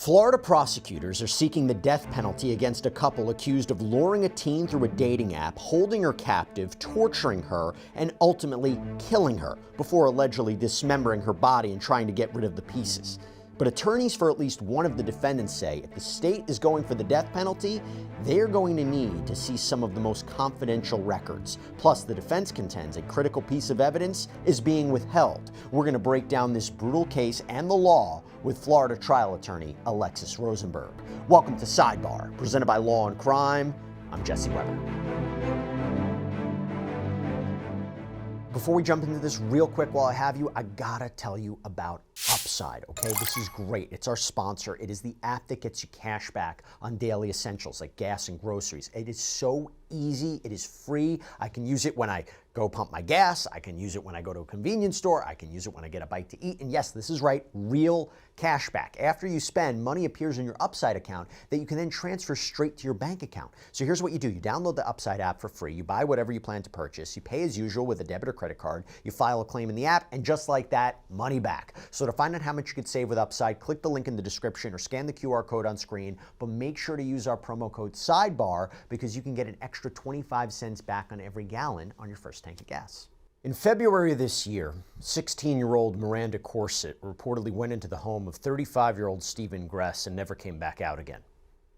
Florida prosecutors are seeking the death penalty against a couple accused of luring a teen through a dating app, holding her captive, torturing her, and ultimately killing her before allegedly dismembering her body and trying to get rid of the pieces. But attorneys for at least one of the defendants say if the state is going for the death penalty, they're going to need to see some of the most confidential records. Plus, the defense contends a critical piece of evidence is being withheld. We're going to break down this brutal case and the law with Florida trial attorney Alexis Rosenberg. Welcome to Sidebar, presented by Law&Crime. I'm Jesse Weber. Before we jump into this real quick while I have you, I gotta tell you about Upside, okay? This is great. It's our sponsor. It is the app that gets you cash back on daily essentials like gas and groceries. It is so easy. It is free. I can use it when I go pump my gas. I can use it when I go to a convenience store. I can use it when I get a bite to eat. And yes, this is right, real cash back. After you spend, money appears in your Upside account that you can then transfer straight to your bank account. So here's what you do. You download the Upside app for free. You buy whatever you plan to purchase. You pay as usual with a debit or credit card. You file a claim in the app, and just like that, money back. So to find out how much you could save with Upside, click the link in the description or scan the QR code on screen, but make sure to use our promo code SIDEBAR because you can get an extra 25 cents back on every gallon on your first tank of gas. In February of this year, 16-year-old Miranda Corset reportedly went into the home of 35-year-old Stephen Gress and never came back out again.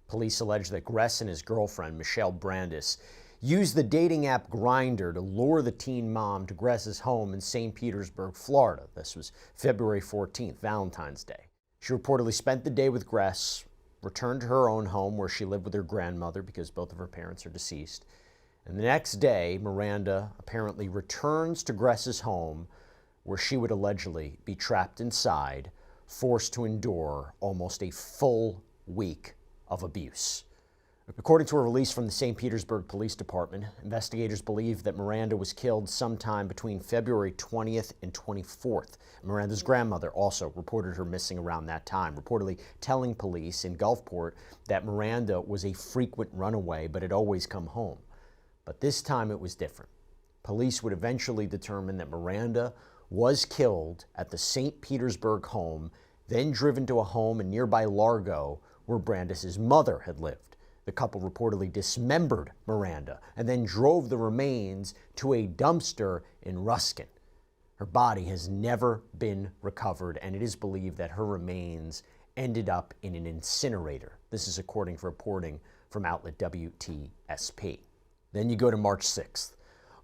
Police allege that Gress and his girlfriend, Michelle Brandis, used the dating app Grindr to lure the teen mom to Gress's home in St. Petersburg, Florida. This was February 14th, Valentine's Day. She reportedly spent the day with Gress, returned to her own home where she lived with her grandmother because both of her parents are deceased. And the next day, Miranda apparently returns to Gress's home where she would allegedly be trapped inside, forced to endure almost a full week of abuse. According to a release from the St. Petersburg Police Department, investigators believe that Miranda was killed sometime between February 20th and 24th. Miranda's grandmother also reported her missing around that time, reportedly telling police in Gulfport that Miranda was a frequent runaway but had always come home. But this time it was different. Police would eventually determine that Miranda was killed at the St. Petersburg home, then driven to a home in nearby Largo where Brandis's mother had lived. The couple reportedly dismembered Miranda and then drove the remains to a dumpster in Ruskin. Her body has never been recovered, and it is believed that her remains ended up in an incinerator. This is according to reporting from outlet WTSP. Then you go to March 6th.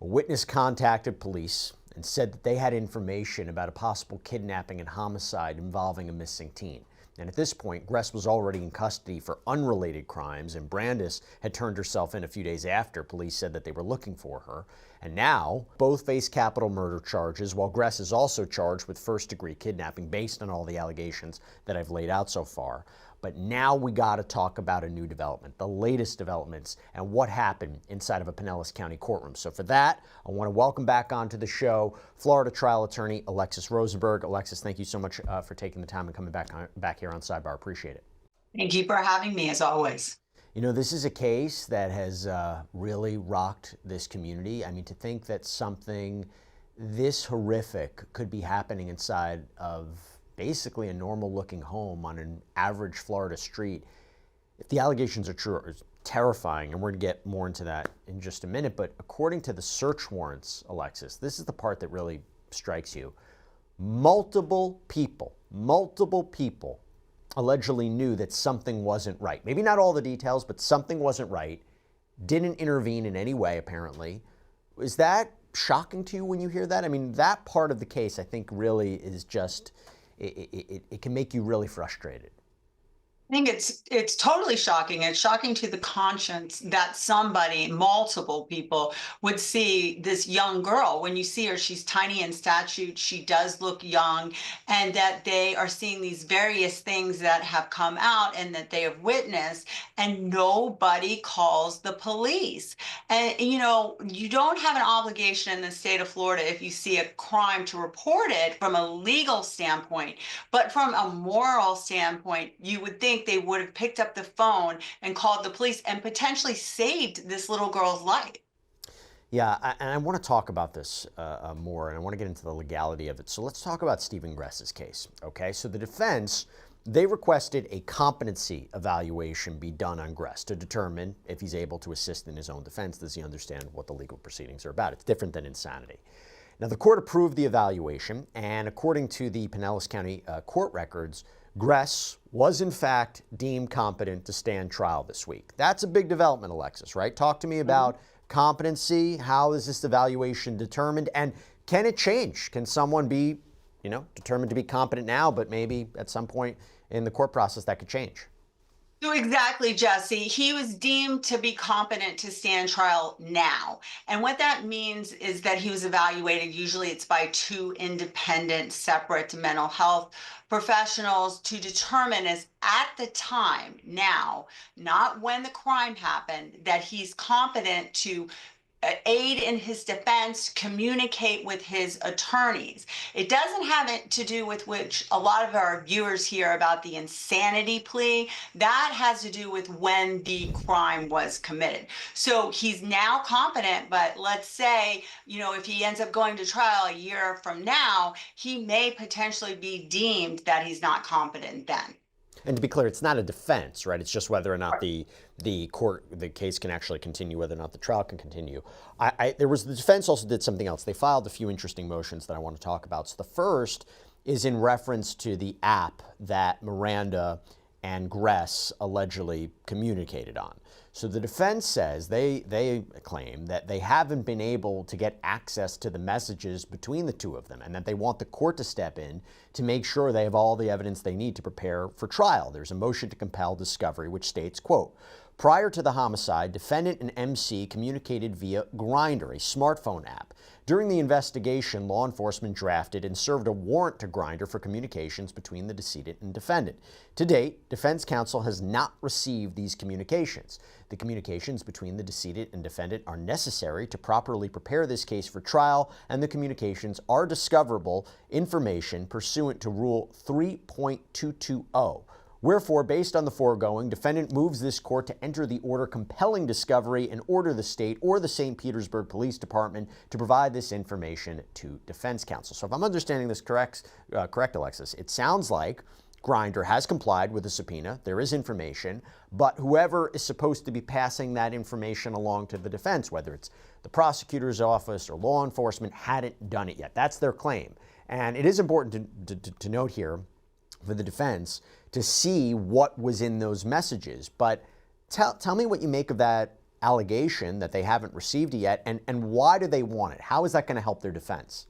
A witness contacted police and said that they had information about a possible kidnapping and homicide involving a missing teen. And at this point, Gress was already in custody for unrelated crimes, and Brandis had turned herself in a few days after police said that they were looking for her. And now, both face capital murder charges, while Gress is also charged with first-degree kidnapping based on all the allegations that I've laid out so far. But now we got to talk about a new development, the latest developments, and what happened inside of a Pinellas County courtroom. So for that, I want to welcome back onto the show Florida trial attorney Alexis Rosenberg. Alexis, thank you so much for taking the time and coming back here on Sidebar. Appreciate it. Thank you for having me, as always. You know, this is a case that has really rocked this community. I mean, to think that something this horrific could be happening inside of basically a normal-looking home on an average Florida street, if the allegations are true, is terrifying, and we're going to get more into that in just a minute. But according to the search warrants, Alexis, this is the part that really strikes you. Multiple people allegedly knew that something wasn't right. Maybe not all the details, but something wasn't right. Didn't intervene in any way, apparently. Is that shocking to you when you hear that? I mean, that part of the case, I think, really is just, it can make you really frustrated. I think it's totally shocking. It's shocking to the conscience that somebody, multiple people, would see this young girl. When you see her, she's tiny in stature, she does look young, and that they are seeing these various things that have come out and that they have witnessed, and nobody calls the police. And, you know, you don't have an obligation in the state of Florida if you see a crime to report it from a legal standpoint, but from a moral standpoint, you would think they would have picked up the phone and called the police and potentially saved this little girl's life. Yeah, and I want to talk about this more, and I want to get into the legality of it. So let's talk about Stephen Gress's case, okay? So the defense they requested a competency evaluation be done on Gress to determine if he's able to assist in his own defense. Does he understand what the legal proceedings are about? It's different than insanity. Now, the court approved the evaluation, and according to the Pinellas County court records, Gress was in fact deemed competent to stand trial this week. That's a big development, Alexis, right? Talk to me about competency. How is this evaluation determined? And can it change? Can someone be, determined to be competent now, but maybe at some point in the court process that could change? So exactly, Jesse. He was deemed to be competent to stand trial now. And what that means is that he was evaluated, usually it's by two independent, separate mental health professionals to determine as at the time now, not when the crime happened, that he's competent to aid in his defense, communicate with his attorneys. It doesn't have it to do with which a lot of our viewers hear about the insanity plea. That has to do with when the crime was committed. So he's now competent, but let's say, if he ends up going to trial a year from now, he may potentially be deemed that he's not competent then. And to be clear, it's not a defense, right? It's just whether or not the case can actually continue, whether or not the trial can continue. The defense also did something else. They filed a few interesting motions that I want to talk about. So the first is in reference to the app that Miranda and Gress allegedly communicated on. So the defense says they claim that they haven't been able to get access to the messages between the two of them, and that they want the court to step in to make sure they have all the evidence they need to prepare for trial. There's a motion to compel discovery which states, quote, prior to the homicide, defendant and MC communicated via Grindr, a smartphone app. During the investigation, law enforcement drafted and served a warrant to Grindr for communications between the decedent and defendant. To date, defense counsel has not received these communications. The communications between the decedent and defendant are necessary to properly prepare this case for trial, and the communications are discoverable information pursuant to Rule 3.220. Wherefore, based on the foregoing, defendant moves this court to enter the order compelling discovery and order the state or the St. Petersburg Police Department to provide this information to defense counsel. So if I'm understanding this correct, Alexis, it sounds like Grindr has complied with the subpoena. There is information, but whoever is supposed to be passing that information along to the defense, whether it's the prosecutor's office or law enforcement, hadn't done it yet. That's their claim. And it is important to note here for the defense to see what was in those messages. But tell me what you make of that allegation that they haven't received it yet, and why do they want it? How is that going to help their defense?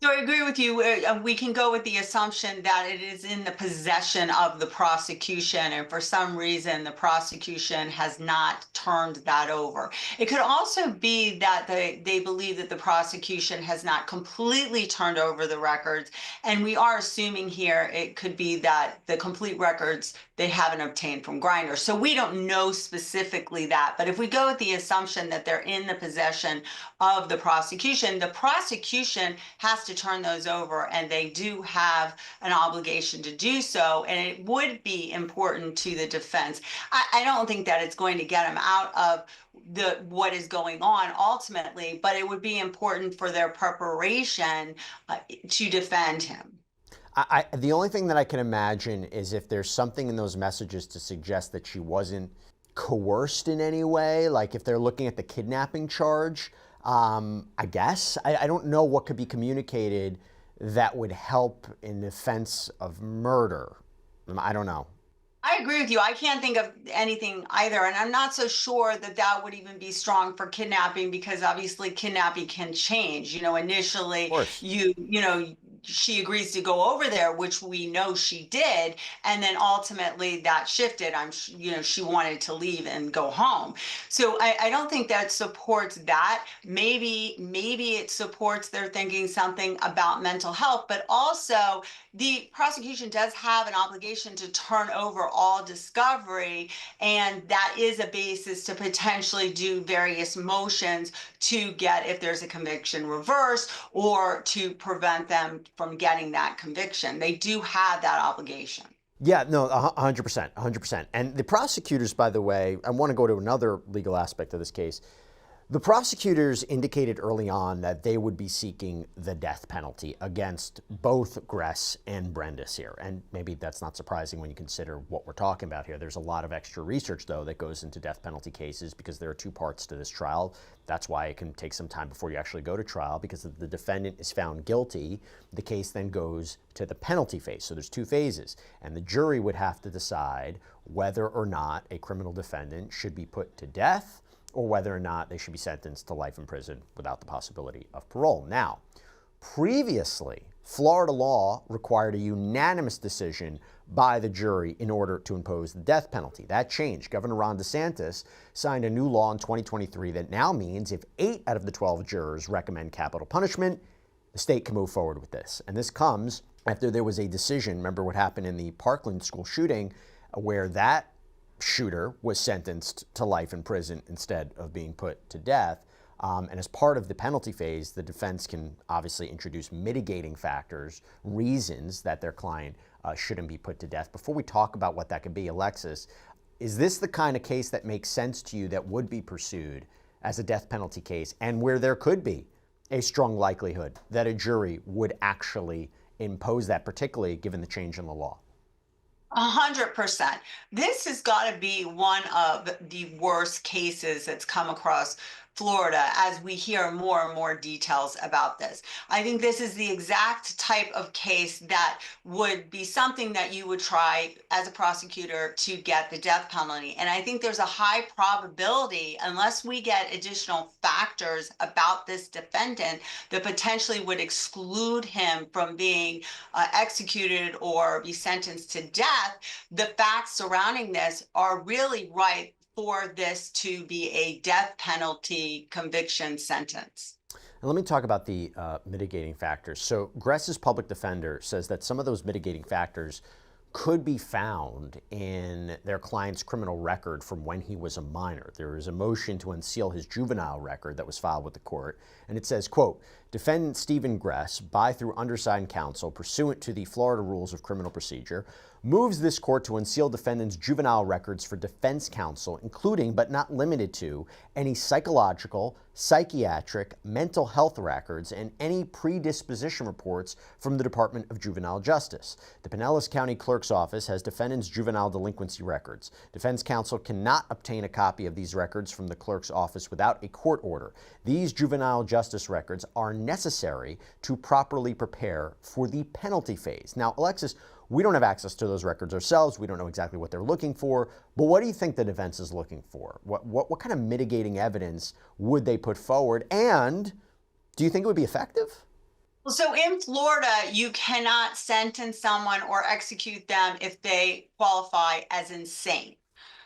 So I agree with you. We can go with the assumption that it is in the possession of the prosecution, and for some reason the prosecution has not turned that over. It could also be that they believe that the prosecution has not completely turned over the records, and we are assuming here it could be that the complete records they haven't obtained from Grindr. So we don't know specifically that, but if we go with the assumption that they're in the possession of the prosecution has to turn those over, and they do have an obligation to do so, and it would be important to the defense. I don't think that it's going to get them out of what is going on ultimately, but it would be important for their preparation to defend him. The only thing that I can imagine is if there's something in those messages to suggest that she wasn't coerced in any way, like if they're looking at the kidnapping charge, I guess. I don't know what could be communicated that would help in defense of murder. I don't know. I agree with you. I can't think of anything either. And I'm not so sure that that would even be strong for kidnapping, because obviously kidnapping can change. Initially, she agrees to go over there, which we know she did, and then ultimately that shifted. She wanted to leave and go home. So I don't think that supports that. Maybe it supports their thinking something about mental health, but also the prosecution does have an obligation to turn over all discovery, and that is a basis to potentially do various motions to get, if there's a conviction, reversed, or to prevent them from getting that conviction. They do have that obligation. Yeah, no, 100%. And the prosecutors, by the way, I want to go to another legal aspect of this case. The prosecutors indicated early on that they would be seeking the death penalty against both Gress and Brendis here. And maybe that's not surprising when you consider what we're talking about here. There's a lot of extra research, though, that goes into death penalty cases because there are two parts to this trial. That's why it can take some time before you actually go to trial, because if the defendant is found guilty, the case then goes to the penalty phase. So there's two phases. And the jury would have to decide whether or not a criminal defendant should be put to death, or whether or not they should be sentenced to life in prison without the possibility of parole. Now, previously, Florida law required a unanimous decision by the jury in order to impose the death penalty. That changed. Governor Ron DeSantis signed a new law in 2023 that now means if 8 out of the 12 jurors recommend capital punishment, the state can move forward with this. And this comes after there was a decision, remember what happened in the Parkland school shooting, where that shooter was sentenced to life in prison instead of being put to death. And as part of the penalty phase, the defense can obviously introduce mitigating factors, reasons that their client shouldn't be put to death. Before we talk about what that could be, Alexis, is this the kind of case that makes sense to you that would be pursued as a death penalty case, and where there could be a strong likelihood that a jury would actually impose that, particularly given the change in the law? 100%. This has got to be one of the worst cases that's come across Florida as we hear more and more details about this. I think this is the exact type of case that would be something that you would try as a prosecutor to get the death penalty. And I think there's a high probability, unless we get additional factors about this defendant that potentially would exclude him from being executed or be sentenced to death, the facts surrounding this are really right for this to be a death penalty conviction sentence. And let me talk about the mitigating factors. So Gress's public defender says that some of those mitigating factors could be found in their client's criminal record from when he was a minor. There is a motion to unseal his juvenile record that was filed with the court, and it says, quote, defendant Stephen Gress, by through undersigned counsel, pursuant to the Florida Rules of Criminal Procedure, moves this court to unseal defendant's juvenile records for defense counsel, including but not limited to any psychological, psychiatric, mental health records, and any predisposition reports from the Department of Juvenile Justice. The Pinellas County Clerk's Office has defendant's juvenile delinquency records. Defense counsel cannot obtain a copy of these records from the clerk's office without a court order. These juvenile justice records are necessary to properly prepare for the penalty phase. Now, Alexis, we don't have access to those records ourselves. We don't know exactly what they're looking for. But what do you think the defense is looking for? What kind of mitigating evidence would they put forward? And do you think it would be effective? Well, so in Florida, you cannot sentence someone or execute them if they qualify as insane.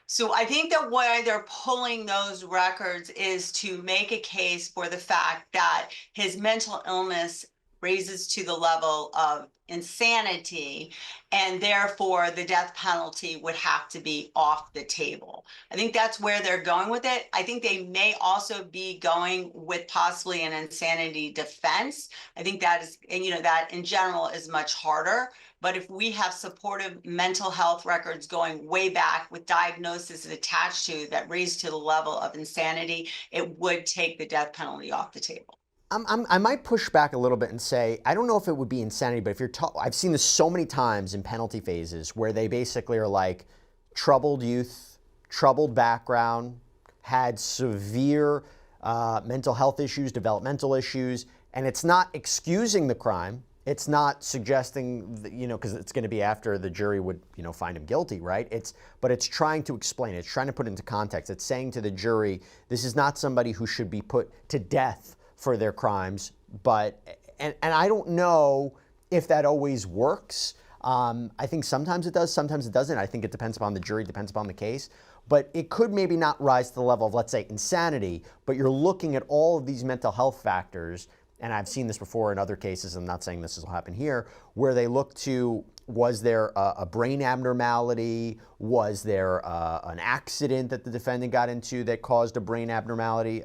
So I think that why they're pulling those records is to make a case for the fact that his mental illness raises to the level of insanity, and therefore the death penalty would have to be off the table. I think that's where they're going with it. I think they may also be going with possibly an insanity defense. I think that is, and that in general is much harder. But if we have supportive mental health records going way back with diagnoses attached to that raise to the level of insanity, it would take the death penalty off the table. I might push back a little bit and say, I don't know if it would be insanity, but if you're I've seen this so many times in penalty phases where they basically are like troubled youth, troubled background, had severe mental health issues, developmental issues, and it's not excusing the crime. It's not suggesting that, because it's going to be after the jury would, find him guilty, right? But it's trying to explain it. It's trying to put it into context. It's saying to the jury, this is not somebody who should be put to death for their crimes, and I don't know if that always works. I think sometimes it does, sometimes it doesn't. I think it depends upon the jury, depends upon the case, but it could maybe not rise to the level of, let's say, insanity, but you're looking at all of these mental health factors, and I've seen this before in other cases, I'm not saying this will happen here, where they look to, was there a brain abnormality? Was there an accident that the defendant got into that caused a brain abnormality?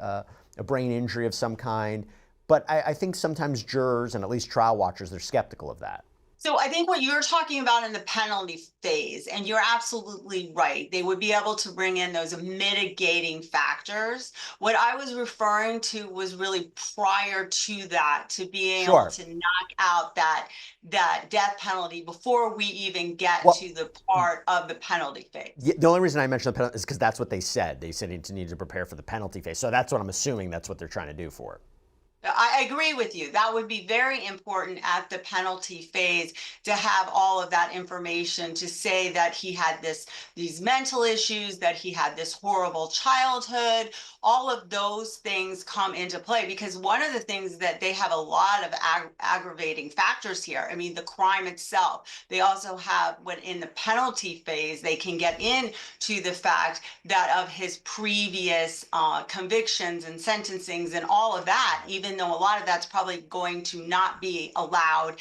A brain injury of some kind. But I think sometimes jurors, and at least trial watchers, they're skeptical of that. So I think what you're talking about in the penalty phase, and you're absolutely right, they would be able to bring in those mitigating factors. What I was referring to was really prior to that, to being able Sure. to knock out that death penalty before we even get Well, to the part of the penalty phase. the only reason I mentioned the penalty is because that's what they said. They said it needed to prepare for the penalty phase. So that's what I'm assuming that's what they're trying to do for it. I agree with you. That would be very important at the penalty phase to have all of that information, to say that he had these mental issues, that he had this horrible childhood. All of those things come into play, because one of the things that they have a lot of aggravating factors here. I mean, the crime itself. They also have, when in the penalty phase, they can get into the fact that of his previous convictions and sentencings and all of that, even though a lot of that's probably going to not be allowed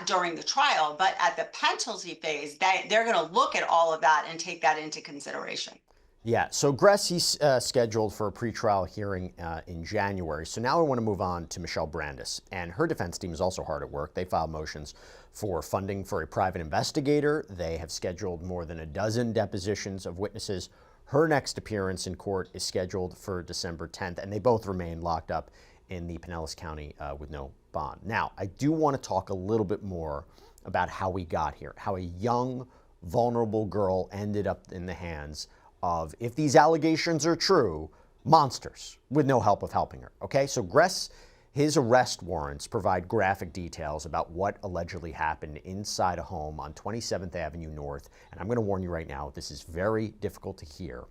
during the trial. But at the penalty phase, they're going to look at all of that and take that into consideration. Yeah, so Gress, he's scheduled for a pretrial hearing in January. So now I want to move on to Michelle Brandis. And her defense team is also hard at work. They filed motions for funding for a private investigator. They have scheduled more than a dozen depositions of witnesses. Her next appearance in court is scheduled for December 10th, and they both remain locked up in the Pinellas County with no bond. Now, I do want to talk a little bit more about how we got here, how a young, vulnerable girl ended up in the hands of, if these allegations are true, monsters with no help of helping her. Okay, so Gress, his arrest warrants provide graphic details about what allegedly happened inside a home on 27th Avenue North. And I'm going to warn you right now, this is very difficult to hear.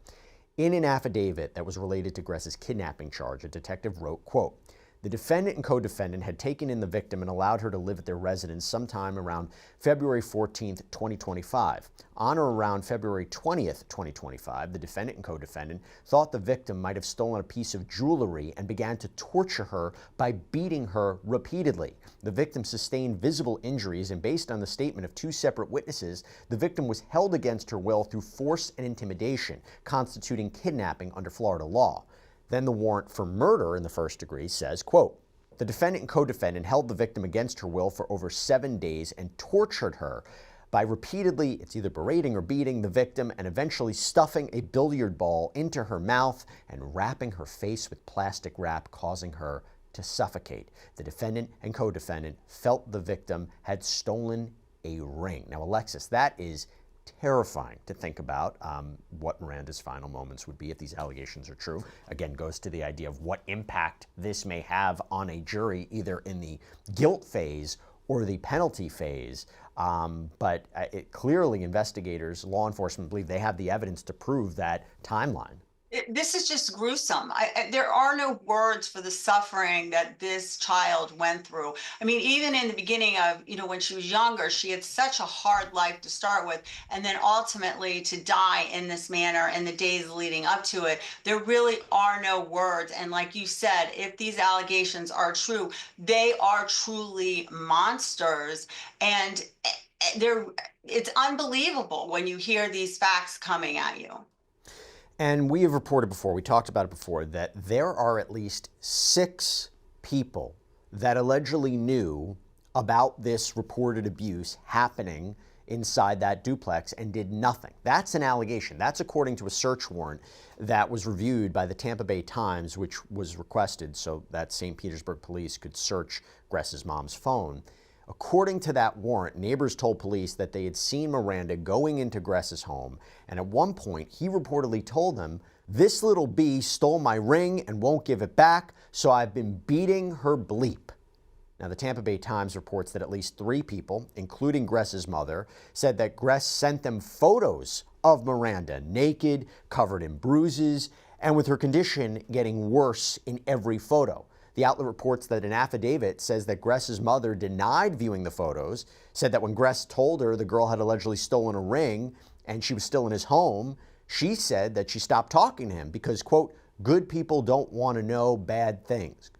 In an affidavit that was related to Gress's kidnapping charge, a detective wrote, quote, "The defendant and co-defendant had taken in the victim and allowed her to live at their residence sometime around February 14th, 2025. On or around February 20th, 2025, the defendant and co-defendant thought the victim might have stolen a piece of jewelry and began to torture her by beating her repeatedly. The victim sustained visible injuries, and based on the statement of two separate witnesses, the victim was held against her will through force and intimidation, constituting kidnapping under Florida law." Then the warrant for murder in the first degree says, quote, "The defendant and co-defendant held the victim against her will for over 7 days and tortured her by repeatedly, it's either berating or beating the victim, and eventually stuffing a billiard ball into her mouth and wrapping her face with plastic wrap, causing her to suffocate. The defendant and co-defendant felt the victim had stolen a ring." Now, Alexis, that is terrifying to think about what Miranda's final moments would be if these allegations are true. Again, goes to the idea of what impact this may have on a jury, either in the guilt phase or the penalty phase. But clearly investigators, law enforcement believe they have the evidence to prove that timeline. This is just gruesome. There are no words for the suffering that this child went through. I mean, even in the beginning of, when she was younger, she had such a hard life to start with. And then ultimately to die in this manner in the days leading up to it, there really are no words. And like you said, if these allegations are true, they are truly monsters. And it's unbelievable when you hear these facts coming at you. And we have reported before, we talked about it before, that there are at least 6 people that allegedly knew about this reported abuse happening inside that duplex and did nothing. That's an allegation. That's according to a search warrant that was reviewed by the Tampa Bay Times, which was requested so that St. Petersburg police could search Gress's mom's phone. According to that warrant, neighbors told police that they had seen Miranda going into Gress's home, and at one point, he reportedly told them, "This little bee stole my ring and won't give it back, so I've been beating her bleep." Now, the Tampa Bay Times reports that at least 3 people, including Gress's mother, said that Gress sent them photos of Miranda naked, covered in bruises, and with her condition getting worse in every photo. The outlet reports that an affidavit says that Gress's mother denied viewing the photos, said that when Gress told her the girl had allegedly stolen a ring and she was still in his home, she said that she stopped talking to him because, quote, "good people don't want to know bad things."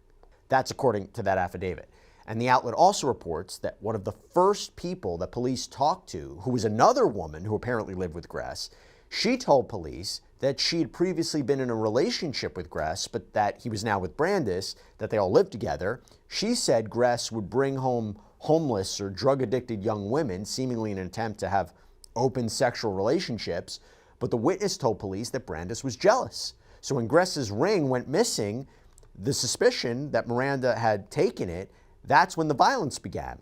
That's according to that affidavit. And the outlet also reports that one of the first people that police talked to, who was another woman who apparently lived with Gress, she told police that she had previously been in a relationship with Gress, but that he was now with Brandis, that they all lived together. She said Gress would bring home homeless or drug-addicted young women, seemingly in an attempt to have open sexual relationships. But the witness told police that Brandis was jealous. So when Gress's ring went missing, the suspicion that Miranda had taken it, that's when the violence began.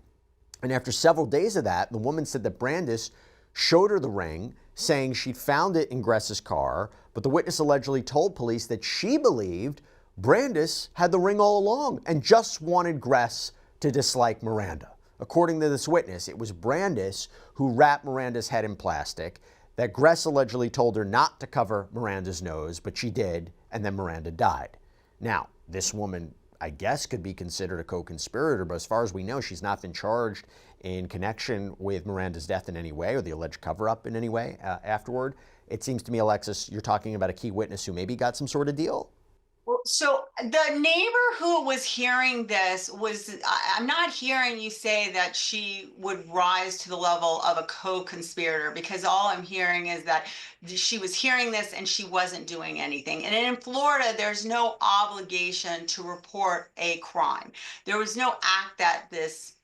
And after several days of that, the woman said that Brandis showed her the ring, saying she'd found it in Gress's car, but the witness allegedly told police that she believed Brandis had the ring all along and just wanted Gress to dislike Miranda. According to this witness, it was Brandis who wrapped Miranda's head in plastic, that Gress allegedly told her not to cover Miranda's nose, but she did, and then Miranda died. Now, this woman, I guess, could be considered a co-conspirator, but as far as we know, she's not been charged in connection with Miranda's death in any way or the alleged cover-up in any way afterward. It seems to me, Alexis, you're talking about a key witness who maybe got some sort of deal? Well, so the neighbor who was hearing this I'm not hearing you say that she would rise to the level of a co-conspirator, because all I'm hearing is that she was hearing this and she wasn't doing anything. And in Florida, there's no obligation to report a crime. There was no act that this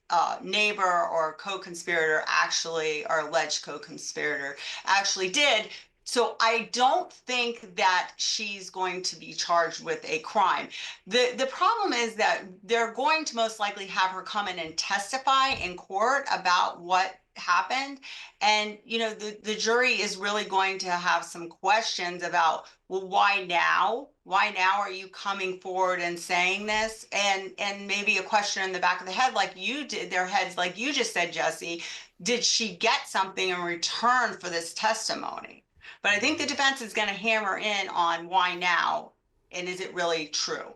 neighbor or co-conspirator actually, or alleged co-conspirator actually did. So I don't think that she's going to be charged with a crime. The problem is that they're going to most likely have her come in and testify in court about what happened. And, you know, the jury is really going to have some questions about, well, why now? Why now are you coming forward and saying this? And maybe a question in the back of the head, like you did, their heads, like you just said, Jesse, did she get something in return for this testimony? But I think the defense is going to hammer in on why now, and is it really true?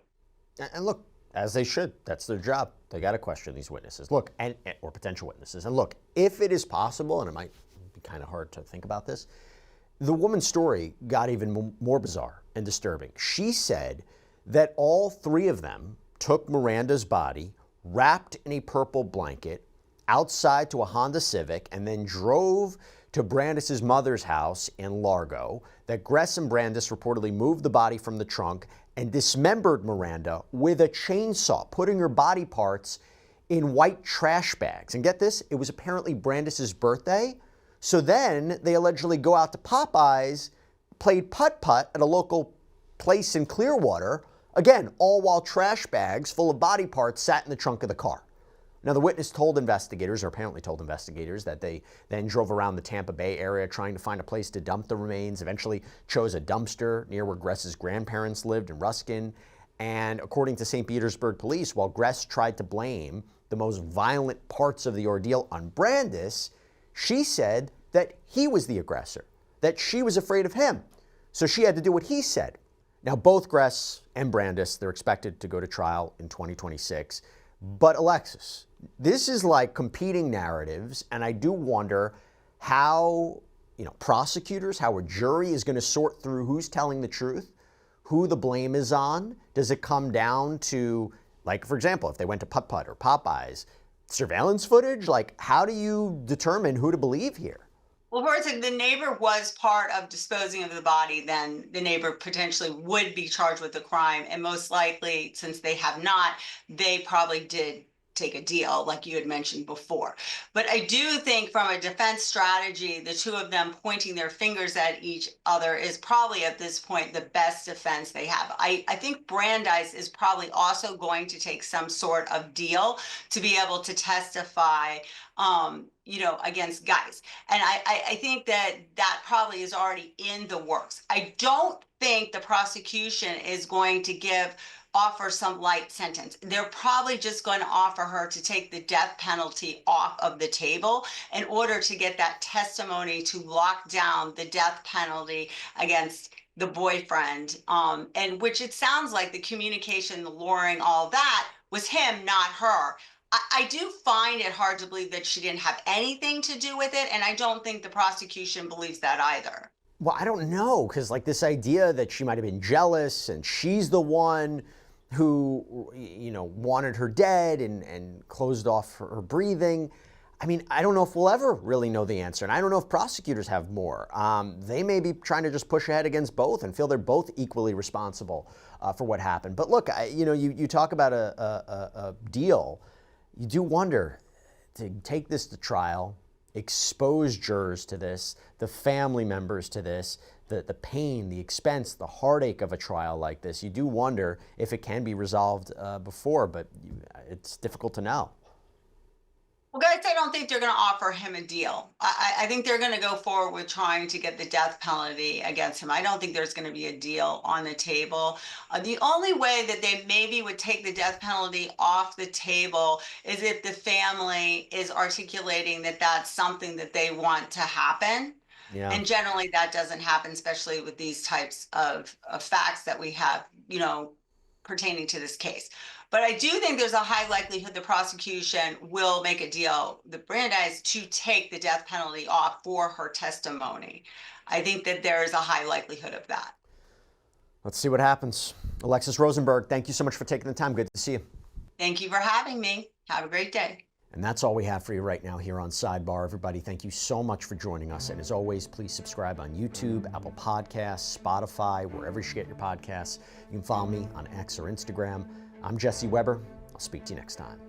And look, as they should, that's their job. They got to question these witnesses. Look, or potential witnesses. And look, if it is possible, and it might be kind of hard to think about this, the woman's story got even more bizarre and disturbing. She said that all three of them took Miranda's body, wrapped in a purple blanket, outside to a Honda Civic, and then drove to Brandis's mother's house in Largo, that Gress and Brandis reportedly moved the body from the trunk and dismembered Miranda with a chainsaw, putting her body parts in white trash bags. And get this, it was apparently Brandis's birthday. So then they allegedly go out to Popeyes, played putt-putt at a local place in Clearwater, again, all while trash bags full of body parts sat in the trunk of the car. Now, the witness told investigators, or apparently told investigators, that they then drove around the Tampa Bay area trying to find a place to dump the remains, eventually chose a dumpster near where Gress's grandparents lived in Ruskin. And according to St. Petersburg police, while Gress tried to blame the most violent parts of the ordeal on Brandis, she said that he was the aggressor, that she was afraid of him. So she had to do what he said. Now, both Gress and Brandis, they're expected to go to trial in 2026. But Alexis, this is like competing narratives, and I do wonder how, prosecutors, how a jury is going to sort through who's telling the truth, who the blame is on. Does it come down to, like, for example, if they went to Putt-Putt or Popeyes, surveillance footage? Like, how do you determine who to believe here? Well, first, if the neighbor was part of disposing of the body, then the neighbor potentially would be charged with a crime. And most likely, since they have not, they probably did take a deal, like you had mentioned before. But I do think from a defense strategy, the two of them pointing their fingers at each other is probably at this point the best defense they have. I think Brandeis is probably also going to take some sort of deal to be able to testify against guys. And I think that probably is already in the works. I don't think the prosecution is going to offer some light sentence. They're probably just going to offer her to take the death penalty off of the table in order to get that testimony to lock down the death penalty against the boyfriend. And which it sounds like the communication, the luring, all that was him, not her. I do find it hard to believe that she didn't have anything to do with it, and I don't think the prosecution believes that either. Well, I don't know, because like this idea that she might have been jealous and she's the one who, wanted her dead and closed off her breathing. I mean, I don't know if we'll ever really know the answer, and I don't know if prosecutors have more. They may be trying to just push ahead against both and feel they're both equally responsible for what happened. But look, you talk about a deal. You do wonder, to take this to trial, expose jurors to this, the family members to this, the pain, the expense, the heartache of a trial like this, you do wonder if it can be resolved before, but it's difficult to know. Well, guys, I don't think they're going to offer him a deal. I think they're going to go forward with trying to get the death penalty against him. I don't think there's going to be a deal on the table. The only way that they maybe would take the death penalty off the table is if the family is articulating that that's something that they want to happen. Yeah. And generally that doesn't happen, especially with these types of facts that we have, you know, pertaining to this case. But I do think there's a high likelihood the prosecution will make a deal, the Brandeis, to take the death penalty off for her testimony. I think that there is a high likelihood of that. Let's see what happens. Alexis Rosenberg, thank you so much for taking the time. Good to see you. Thank you for having me. Have a great day. And that's all we have for you right now here on Sidebar. Everybody, thank you so much for joining us. And as always, please subscribe on YouTube, Apple Podcasts, Spotify, wherever you get your podcasts. You can follow me on X or Instagram. I'm Jesse Weber. I'll speak to you next time.